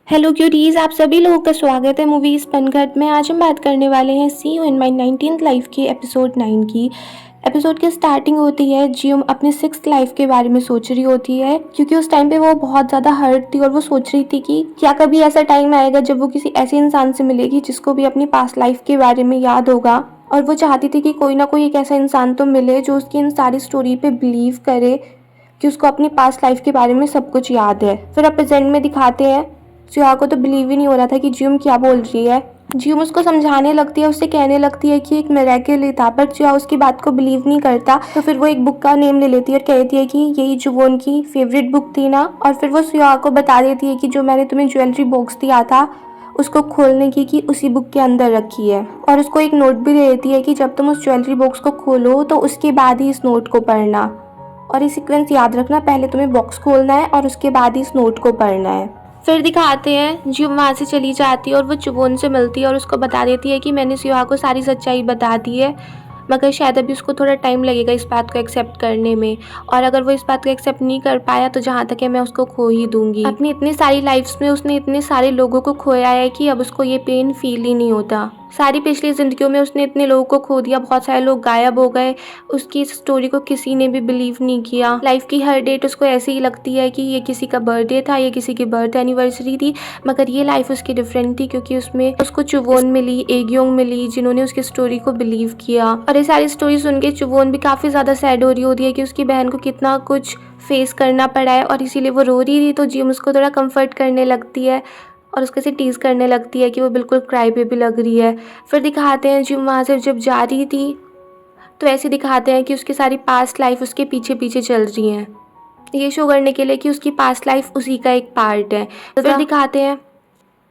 Hello cuties, आप सभी लोगों का स्वागत है मूवीज पनघट में। आज हम बात करने वाले हैं see you in my 19th life की एपिसोड 9 की। एपिसोड की स्टार्टिंग होती है, जियोम अपने 6th लाइफ के बारे में सोच रही होती है क्योंकि उस टाइम पे वो बहुत ज़्यादा हर्ट थी और वो सोच रही थी कि क्या कभी ऐसा टाइम आएगा जब वो किसी ऐसे इंसान से मिलेगी जिसको भी अपनी पास्ट लाइफ के बारे में याद होगा। और वो चाहती थी कि कोई ना कोई एक ऐसा इंसान तो मिले जो उसकी इन सारी स्टोरी पे बिलीव करे कि उसको अपनी पास्ट लाइफ के बारे में सब कुछ याद है। फिर अब प्रेजेंट में दिखाते हैं, सुहा को तो बिलीव ही नहीं हो रहा था कि जियोम क्या बोल रही है। जियोम उसको समझाने लगती है, उससे कहने लगती है कि एक मिरेकल ही था, पर सुहा उसकी बात को बिलीव नहीं करता। तो फिर वो एक बुक का नेम ले लेती है और कहती है कि यही जुवोन की फेवरेट बुक थी ना। और फिर वो सुहा को बता देती है कि जो मैंने तुम्हें ज्वेलरी बॉक्स दिया था उसको खोलने की उसी बुक के अंदर रखी है। और उसको एक नोट भी दे देती है कि जब तुम उस ज्वेलरी बॉक्स को खोलो तो उसके बाद ही इस नोट को पढ़ना। और ये सीक्वेंस याद रखना, पहले तुम्हें बॉक्स खोलना है और उसके बाद ही इस नोट को पढ़ना है। फिर दिखाते हैं जियोम वहाँ से चली जाती है और वो जुवोन से मिलती है और उसको बता देती है कि मैंने सुहा को सारी सच्चाई बता दी है, मगर शायद अभी उसको थोड़ा टाइम लगेगा इस बात को एक्सेप्ट करने में। और अगर वो इस बात को एक्सेप्ट नहीं कर पाया तो जहाँ तक है मैं उसको खो ही दूंगी। अपनी इतनी सारी लाइफ्स में उसने इतने सारे लोगों को खोया है कि अब उसको ये पेन फील ही नहीं होता। सारी पिछली जिंदगियों में उसने इतने लोगों को खो दिया, बहुत सारे लोग गायब हो गए, उसकी इस स्टोरी को किसी ने भी बिलीव नहीं किया। लाइफ की हर डेट उसको ऐसी ही लगती है कि ये किसी का बर्थडे था, ये किसी की बर्थ एनिवर्सरी थी, मगर ये लाइफ उसकी डिफरेंट थी क्योंकि उसमें उसको चुवोन मिली, एग्योंग मिली, जिन्होंने उसकी स्टोरी को बिलीव किया। और ये सारी स्टोरी सुन के चुवोन भी काफ़ी ज़्यादा सैड हो रही होती है कि उसकी बहन को कितना कुछ फेस करना पड़ा है और इसीलिए वो रो रही थी। तो जियोम उसको थोड़ा कंफर्ट करने लगती है और उसके से टीज़ करने लगती है कि वो बिल्कुल क्राई बेबी लग रही है। फिर दिखाते हैं जियोम वहाँ से जब जा रही थी तो ऐसे दिखाते हैं कि उसकी सारी पास्ट लाइफ उसके पीछे पीछे चल रही हैं, ये शो करने के लिए कि उसकी पास्ट लाइफ उसी का एक पार्ट है। तो फिर दिखाते हैं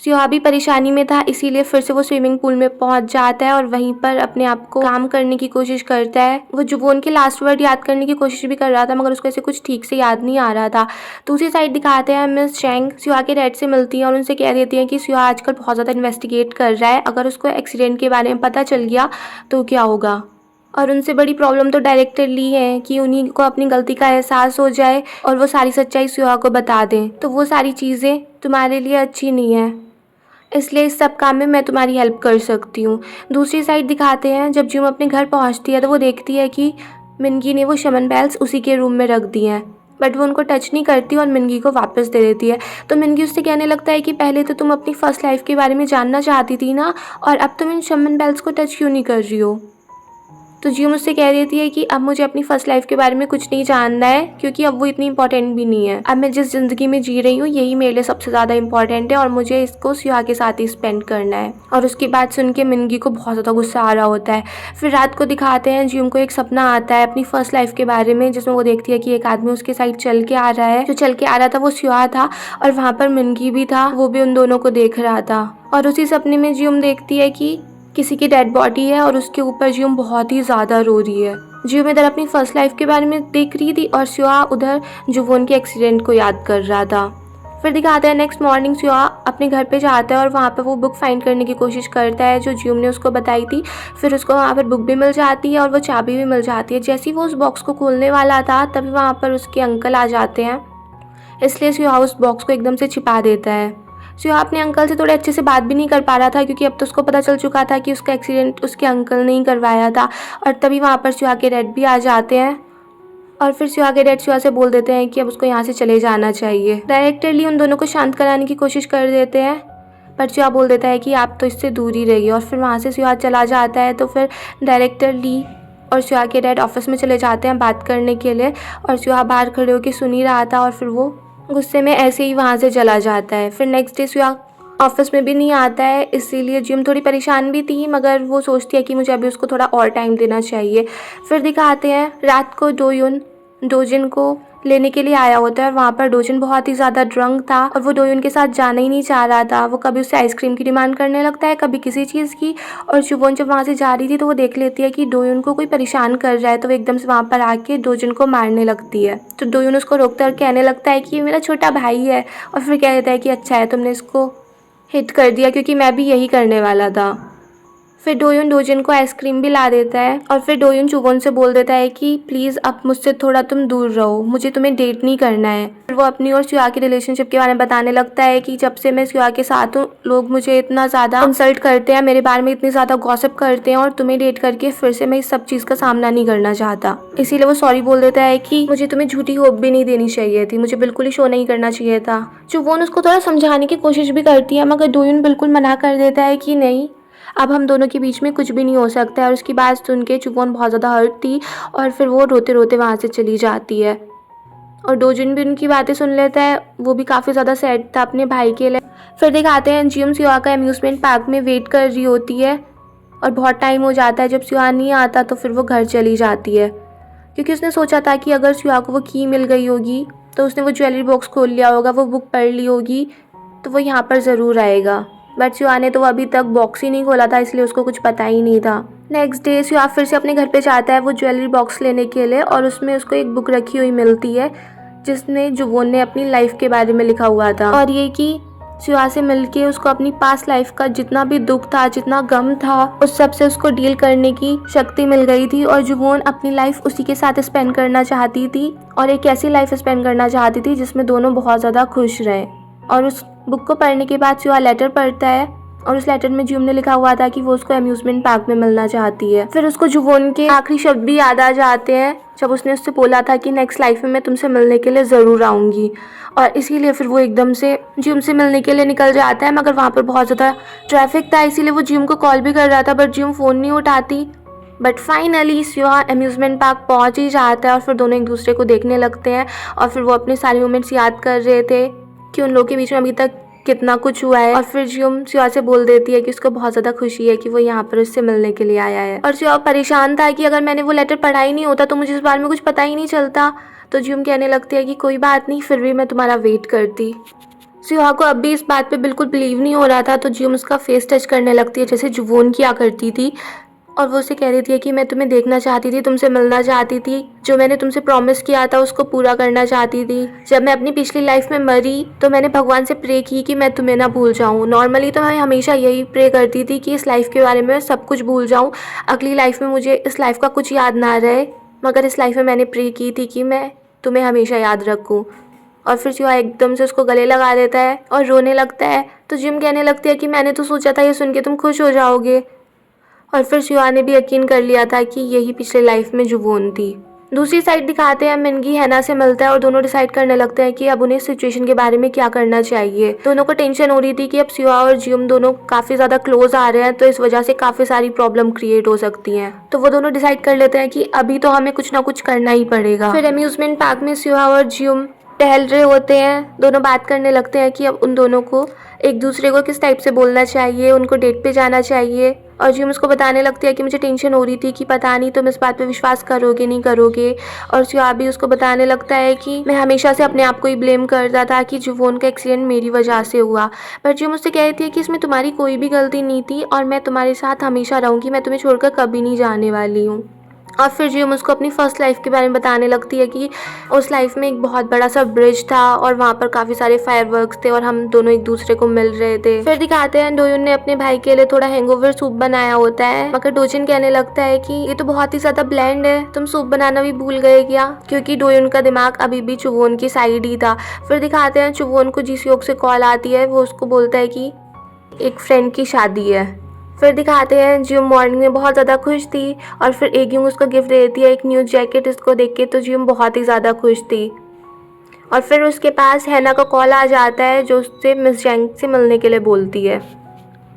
सुहा भी परेशानी में था, इसीलिए फिर से वो स्विमिंग पूल में पहुंच जाता है और वहीं पर अपने आप को काम करने की कोशिश करता है। वो जुवोन के लास्ट वर्ड याद करने की कोशिश भी कर रहा था मगर उसको ऐसे कुछ ठीक से याद नहीं आ रहा था। दूसरी साइड दिखाते हैं मिस चैंग सुहा के डैड से मिलती है और उनसे कह देती है कि सुहा आजकल बहुत ज़्यादा इन्वेस्टिगेट कर रहा है, अगर उसको एक्सीडेंट के बारे में पता चल गया तो क्या होगा। और उनसे बड़ी प्रॉब्लम तो डायरेक्टर ली है कि उन्हीं को अपनी गलती का एहसास हो जाए और वो सारी सच्चाई सुहा को बता दें, तो वो सारी चीज़ें तुम्हारे लिए अच्छी नहीं है, इसलिए इस सब काम में मैं तुम्हारी हेल्प कर सकती हूँ। दूसरी साइड दिखाते हैं जब जियोम अपने घर पहुँचती है तो वो देखती है कि मिनगी ने वो शमन बेल्स उसी के रूम में रख दी हैं, बट वो उनको टच नहीं करती और मिनगी को वापस दे देती है। तो मिनगी उससे कहने लगता है कि पहले तो तुम अपनी फर्स्ट लाइफ के बारे में जानना चाहती थी ना, और अब तुम इन शमन बेल्स को टच क्यों नहीं कर रही हो। तो जियोम मुझसे कह देती है कि अब मुझे अपनी फर्स्ट लाइफ के बारे में कुछ नहीं जानना है क्योंकि अब वो इतनी इंपॉर्टेंट भी नहीं है। अब मैं जिस ज़िंदगी में जी रही हूँ यही मेरे लिए सबसे ज़्यादा इंपॉर्टेंट है और मुझे इसको सुहा के साथ ही स्पेंड करना है। और उसकी बात सुन के मिनगी को बहुत ज़्यादा गुस्सा आ रहा होता है। फिर रात को दिखाते हैं जियोम को एक सपना आता है अपनी फर्स्ट लाइफ के बारे में, जिसमें वो देखती है कि एक आदमी उसके साइड चल के आ रहा है। जो चल के आ रहा था वो सुहा था और वहाँ पर मिनगी भी था, वो भी उन दोनों को देख रहा था। और उसी सपने में जियोम देखती है कि किसी की डेड बॉडी है और उसके ऊपर जियोम बहुत ही ज़्यादा रो रही है। जियोम इधर अपनी फर्स्ट लाइफ के बारे में देख रही थी और सुहा उधर जुवोन के एक्सीडेंट को याद कर रहा था। फिर दिखाते हैं नेक्स्ट मॉर्निंग सुहा अपने घर पे जाता है और वहाँ पे वो बुक फाइंड करने की कोशिश करता है जो जियोम ने उसको बताई थी। फिर उसको वहाँ पर बुक भी मिल जाती है और वो चाबी भी मिल जाती है। जैसे ही वो उस बॉक्स को खोलने वाला था तभी वहाँ पर उसके अंकल आ जाते हैं, इसलिए सुहा उस बॉक्स को एकदम से छिपा देता है। सुहा अपने अंकल से थोड़े अच्छे से बात भी नहीं कर पा रहा था क्योंकि अब तो उसको पता चल चुका था कि उसका एक्सीडेंट उसके अंकल ने ही करवाया था। और तभी वहाँ पर सुहा के डैड भी आ जाते हैं और फिर सुहा के डैड सुहा से बोल देते हैं कि अब उसको यहाँ से चले जाना चाहिए। डायरेक्टरली उन दोनों को शांत कराने की कोशिश कर देते हैं पर सुहा बोल देता है कि आप तो इससे दूर ही रहिए। और फिर वहाँ से सुहा चला जाता है। तो फिर डायरेक्टर ली और सुहा के डैड ऑफिस में चले जाते हैं बात करने के लिए और सुहा बाहर खड़े होकर सुन ही रहा था और फिर वो गुस्से में ऐसे ही वहाँ से चला जाता है। फिर नेक्स्ट डे सुहा ऑफिस में भी नहीं आता है, इसीलिए जियोम थोड़ी परेशान भी थी मगर वो सोचती है कि मुझे अभी उसको थोड़ा और टाइम देना चाहिए। फिर दिखाते हैं रात को डोयुन डोजिन को लेने के लिए आया होता है और वहाँ पर डोजिन बहुत ही ज़्यादा ड्रंक था और वो डोयुन के साथ जाना ही नहीं चाह रहा था। वो कभी उससे आइसक्रीम की डिमांड करने लगता है, कभी किसी चीज़ की। और जुवोन जब वहाँ से जा रही थी तो वो देख लेती है कि डोयुन को कोई परेशान कर रहा है, तो वो एकदम से वहाँ पर आके डोजिन को मारने लगती है। तो डोयुन उसको रोकता और कहने लगता है कि ये मेरा छोटा भाई है और फिर कह देता है कि अच्छा है तुमने इसको हिट कर दिया क्योंकि मैं भी यही करने वाला था। फिर डोयुन डोजिन को आइसक्रीम भी ला देता है और फिर डोयुन चुवोन से बोल देता है कि प्लीज़ अब मुझसे थोड़ा तुम दूर रहो, मुझे तुम्हें डेट नहीं करना है। फिर वो अपनी और स्यूआ की रिलेशनशिप के बारे में बताने लगता है कि जब से मैं स्यूआ के साथ हूँ लोग मुझे इतना ज़्यादा इंसल्ट करते हैं, मेरे बारे में इतनी ज़्यादा गॉसिप करते हैं और तुम्हें डेट करके फिर से मैं इस सब चीज़ का सामना नहीं करना चाहता। इसीलिए वो सॉरी बोल देता है कि मुझे तुम्हें झूठी होप भी नहीं देनी चाहिए थी, मुझे बिल्कुल ही शो नहीं करना चाहिए था। चुवोन उसको थोड़ा समझाने की कोशिश भी करती है मगर डोयुन बिल्कुल मना कर देता है कि नहीं, अब हम दोनों के बीच में कुछ भी नहीं हो सकता है। और उसकी बात सुन के चुवोन बहुत ज़्यादा हर्ट थी और फिर वो रोते रोते वहाँ से चली जाती है और डोजिन भी उनकी बातें सुन लेता है, वो भी काफ़ी ज़्यादा सैड था अपने भाई के लिए। फिर दिखाते हैं जियोम स्यूआ का अम्यूज़मेंट पार्क में वेट कर रही होती है और बहुत टाइम हो जाता है। जब स्यूआ नहीं आता तो फिर वो घर चली जाती है क्योंकि उसने सोचा था कि अगर स्यूआ को वो की मिल गई होगी तो उसने वो ज्वेलरी बॉक्स खोल लिया होगा, वो बुक पढ़ ली होगी तो वो यहाँ पर ज़रूर आएगा। बट स्यूआ ने तो अभी तक बॉक्स ही नहीं खोला था इसलिए उसको कुछ पता ही नहीं था। नेक्स्ट डे स्यूआ फिर से अपने घर पे जाता है वो ज्वेलरी बॉक्स लेने के लिए और उसमें उसको एक बुक रखी हुई मिलती है जिसने जुवोन ने अपनी लाइफ के बारे में लिखा हुआ था और ये कि स्यूआ से मिलके उसको अपनी पास्ट लाइफ का जितना भी दुख था, जितना गम था, उस सब से उसको डील करने की शक्ति मिल गई थी और जुवोन अपनी लाइफ उसी के साथ स्पेंड करना चाहती थी और एक ऐसी लाइफ स्पेंड करना चाहती थी जिसमें दोनों बहुत ज़्यादा खुश रहें। और उस बुक को पढ़ने के बाद स्यूआ लेटर पढ़ता है और उस लेटर में जुवोन ने लिखा हुआ था कि वो उसको अम्यूजमेंट पार्क में मिलना चाहती है। फिर उसको जुवोन के आखिरी शब्द भी याद आ जाते हैं जब उसने उससे बोला था कि नेक्स्ट लाइफ में मैं तुमसे मिलने के लिए ज़रूर आऊँगी और इसीलिए फिर वो एकदम से जियोम से मिलने के लिए निकल जाता है मगर वहाँ पर बहुत ज़्यादा ट्रैफिक था इसीलिए वो जियोम को कॉल भी कर रहा था बट जियोम फ़ोन नहीं उठाती। बट फाइनली स्यूआ अम्यूज़मेंट पार्क पहुँच ही जाता है और फिर दोनों एक दूसरे को देखने लगते हैं और फिर वो अपने सारे मोमेंट्स याद कर रहे थे कि उन लोगों के बीच में अभी तक कितना कुछ हुआ है। और फिर जियोम स्यूआ से बोल देती है कि उसको बहुत ज़्यादा खुशी है कि वो यहाँ पर उससे मिलने के लिए आया है और स्यूआ परेशान था कि अगर मैंने वो लेटर पढ़ा ही नहीं होता तो मुझे इस बारे में कुछ पता ही नहीं चलता। तो जियोम कहने लगती है कि कोई बात नहीं, फिर भी मैं तुम्हारा वेट करती। स्यूआ को अब भी इस बात पे बिल्कुल बिलीव नहीं हो रहा था तो जियोम उसका फेस टच करने लगती है जैसे जुवोन किया करती थी और वो उसे कह रही थी कि मैं तुम्हें देखना चाहती थी, तुमसे मिलना चाहती थी, जो मैंने तुमसे प्रॉमिस किया था उसको पूरा करना चाहती थी। जब मैं अपनी पिछली लाइफ में मरी तो मैंने भगवान से प्रे की कि मैं तुम्हें ना भूल जाऊँ। नॉर्मली तो मैं हमेशा यही प्रे करती थी कि इस लाइफ के बारे में सब कुछ भूल जाऊँ, अगली लाइफ में मुझे इस लाइफ का कुछ याद ना रहे, मगर इस लाइफ में मैंने प्रे की थी कि मैं तुम्हें हमेशा याद रखूँ। और फिर स्यूआ एकदम से उसको गले लगा देता है और रोने लगता है तो जिम कहने लगती है कि मैंने तो सोचा था ये सुन के तुम खुश हो जाओगे। और फिर स्यूआ ने भी यकीन कर लिया था कि यही पिछले लाइफ में जुवोन थी। दूसरी साइड दिखाते हैं मिनगी हैना से मिलता है और दोनों डिसाइड करने लगते हैं कि अब उन्हें सिचुएशन के बारे में क्या करना चाहिए। दोनों को टेंशन हो रही थी कि अब स्यूआ और जियोम दोनों काफी ज्यादा क्लोज आ रहे हैं तो इस वजह से काफी सारी प्रॉब्लम क्रिएट हो सकती हैं। तो वो दोनों डिसाइड कर लेते हैं कि अभी तो हमें कुछ ना कुछ करना ही पड़ेगा। फिर अम्यूजमेंट पार्क में स्यूआ और जियोम टहल रहे होते हैं, दोनों बात करने लगते हैं कि अब उन दोनों को एक दूसरे को किस टाइप से बोलना चाहिए, उनको डेट पे जाना चाहिए। और जियोम उसको बताने लगती है कि मुझे टेंशन हो रही थी कि पता नहीं तुम इस बात पे विश्वास करोगे नहीं करोगे। और स्यूआ भी उसको बताने लगता है कि मैं हमेशा से अपने आप को ही ब्लेम करता था कि जुवोन का एक्सीडेंट मेरी वजह से हुआ, पर जियोम मुझसे कहती है कि इसमें तुम्हारी कोई भी गलती नहीं थी और मैं तुम्हारे साथ हमेशा रहूँगी, मैं तुम्हें छोड़कर कभी नहीं जाने वाली हूँ। और फिर जियोम उसको अपनी फर्स्ट लाइफ के बारे में बताने लगती है कि उस लाइफ में एक बहुत बड़ा सा ब्रिज था और वहाँ पर काफ़ी सारे फायरवर्क्स थे और हम दोनों एक दूसरे को मिल रहे थे। फिर दिखाते हैं डोयुन ने अपने भाई के लिए थोड़ा हैंगओवर सूप बनाया होता है मगर डोजिन कहने लगता है कि ये तो बहुत ही ज़्यादा ब्लैंड है, तुम सूप बनाना भी भूल गए क्या, क्योंकि डोयुन का दिमाग अभी भी चुवोन की साइड ही था। फिर दिखाते हैं चुवोन को जिस योग से कॉल आती है, वो उसको बोलता है कि एक फ्रेंड की शादी है। फिर दिखाते हैं जियोम मॉर्निंग में बहुत ज़्यादा खुश थी और फिर एग्यूंग उसको गिफ्ट दे देती है एक न्यू जैकेट। इसको देख के तो जियोम बहुत ही ज़्यादा खुश थी। और फिर उसके पास हैना का कॉल आ जाता है जो उससे मिस जैंग से मिलने के लिए बोलती है।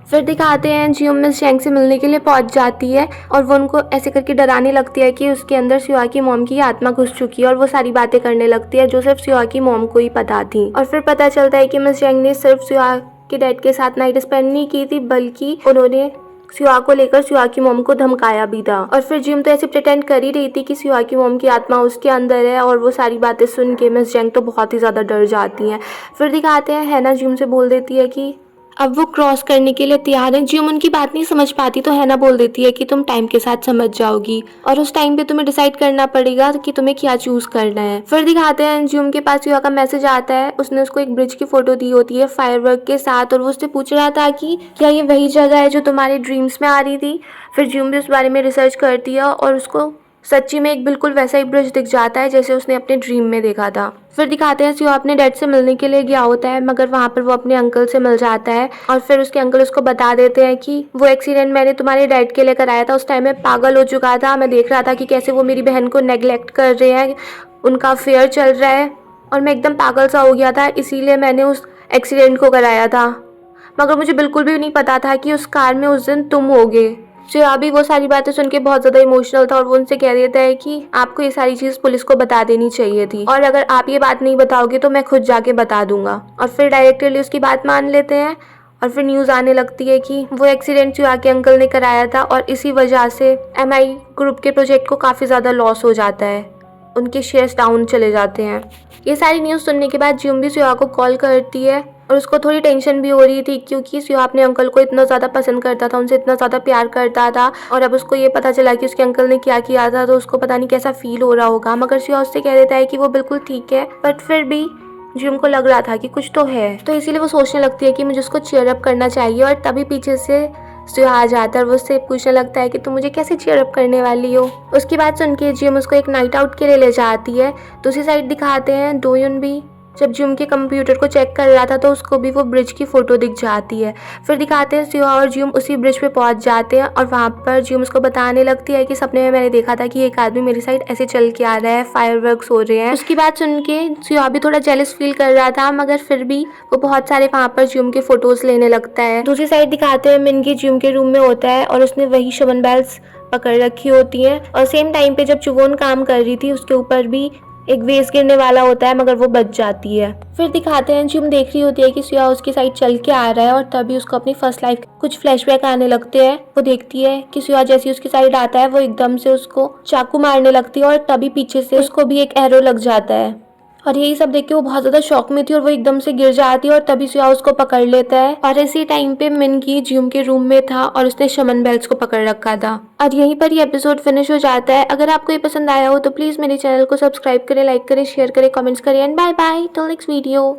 फिर दिखाते हैं जियोम मिस जैंग से मिलने के लिए पहुंच जाती है और वो उनको ऐसे करके डराने लगती है कि उसके अंदर स्यूआ की मॉम की आत्मा घुस चुकी है और वो सारी बातें करने लगती है जो सिर्फ स्यूआ की मॉम को ही पता थी। और फिर पता चलता है कि मिस जैंग ने सिर्फ स्यूआ के डैड के साथ नाइट स्पेंड नहीं की थी बल्कि उन्होंने स्यूआ को लेकर स्यूआ की मॉम को धमकाया भी था। और फिर जियोम तो ऐसे प्रिटेंड कर ही रही थी कि स्यूआ की मॉम की आत्मा उसके अंदर है और वो सारी बातें सुन के मिस जैंग तो बहुत ही ज़्यादा डर जाती हैं। फिर दिखाते हैं हैना जियोम से बोल देती है कि अब वो क्रॉस करने के लिए तैयार है। जियोम उनकी बात नहीं समझ पाती तो हैना बोल देती है कि तुम टाइम के साथ समझ जाओगी और उस टाइम पे तुम्हें डिसाइड करना पड़ेगा कि तुम्हें क्या चूज करना है। फिर दिखाते हैं जियोम के पास युवा का मैसेज आता है। उसने उसको एक ब्रिज की फोटो दी होती है फायरवर्क के साथ और वो उससे पूछ रहा था कि क्या ये वही जगह है जो तुम्हारे ड्रीम्स में आ रही थी। फिर जियोम भी उस बारे में रिसर्च करती है और उसको सच्ची में एक बिल्कुल वैसा ही ब्रिज दिख जाता है जैसे उसने अपने ड्रीम में देखा था। फिर दिखाते हैं सियो अपने डैड से मिलने के लिए गया होता है मगर वहाँ पर वो अपने अंकल से मिल जाता है और फिर उसके अंकल उसको बता देते हैं कि वो एक्सीडेंट मैंने तुम्हारे डैड के लिए कराया था। उस टाइम मैं पागल हो चुका था। मैं देख रहा था कि कैसे वो मेरी बहन को नेग्लेक्ट कर रहे हैं, उनका अफेयर चल रहा है और मैं एकदम पागल सा हो गया था, इसीलिए मैंने उस एक्सीडेंट को कराया था। मगर मुझे बिल्कुल भी नहीं पता था कि उस कार में उस दिन तुम होगे। श्रेया भी वो सारी बातें सुन के बहुत ज़्यादा इमोशनल था और वो उनसे कह देता है कि आपको ये सारी चीज़ पुलिस को बता देनी चाहिए थी और अगर आप ये बात नहीं बताओगे तो मैं खुद जाके बता दूंगा। और फिर डायरेक्टली उसकी बात मान लेते हैं और फिर न्यूज़ आने लगती है कि वो एक्सीडेंट श्रेया के अंकल ने कराया था और इसी वजह से MI ग्रुप के प्रोजेक्ट को काफ़ी ज़्यादा लॉस हो जाता है, उनके शेयर्स डाउन चले जाते हैं। ये सारी न्यूज़ सुनने के बाद जियोम भी श्रेया को कॉल करती है और उसको थोड़ी टेंशन भी हो रही थी क्योंकि श्रेया अपने अंकल को इतना ज़्यादा पसंद करता था, उनसे इतना ज़्यादा प्यार करता था और अब उसको ये पता चला कि उसके अंकल ने क्या किया था तो उसको पता नहीं कैसा फील हो रहा होगा। मगर श्रेया उससे कह देता है कि वो बिल्कुल ठीक है, बट फिर भी जियोम को लग रहा था कि कुछ तो है, तो इसीलिए वो सोचने लगती है कि मुझे उसको चीयर अप करना चाहिए और तभी पीछे से श्रेया आ जाता है और वो उससे पूछने लगता है कि तुम मुझे कैसे चीयर अप करने वाली हो। उसकी बात सुन के जियोम उसको एक नाइट आउट के लिए ले जाती है। दूसरी साइड दिखाते हैं डोयुन भी जब जियोम के कंप्यूटर को चेक कर रहा था तो उसको भी वो ब्रिज की फोटो दिख जाती है। फिर दिखाते हैं श्रेया और जियोम उसी ब्रिज पे पहुंच जाते हैं और वहाँ पर जियोम उसको बताने लगती है कि सपने में मैंने देखा था कि एक आदमी मेरी साइड ऐसे चल के आ रहा है, फायरवर्क्स हो रहे हैं। उसकी बात सुन के श्रेया भी थोड़ा जेलस फील कर रहा था मगर फिर भी वो बहुत सारे वहाँ पर जियोम के फोटोज लेने लगता है। दूसरी साइड दिखाते हैं मिनगी जियोम के रूम में होता है और उसने वही शवन बेल्स पकड़ रखी होती हैं और सेम टाइम पे जब चुवोन काम कर रही थी उसके ऊपर भी एक वेस गिरने वाला होता है मगर वो बच जाती है। फिर दिखाते हैं जियोम देख रही होती है कि श्रेया उसकी साइड चल के आ रहा है और तभी उसको अपनी फर्स्ट लाइफ कुछ फ्लैशबैक आने लगते हैं। वो देखती है कि श्रेया जैसे उसकी साइड आता है वो एकदम से उसको चाकू मारने लगती है और तभी पीछे से उसको भी एक एरो लग जाता है और यही सब देख के वो बहुत ज्यादा शॉक में थी और वो एकदम से गिर जाती है और तभी श्रेया उसको पकड़ लेता है और इसी टाइम पे मिनगी जियोम के रूम में था और उसने शमन बेल्स को पकड़ रखा था और यहीं पर ये एपिसोड फिनिश हो जाता है। अगर आपको ये पसंद आया हो तो प्लीज मेरे चैनल को सब्सक्राइब करें, लाइक करें, शेयर करें, कमेंट्स करें and bye bye till next video.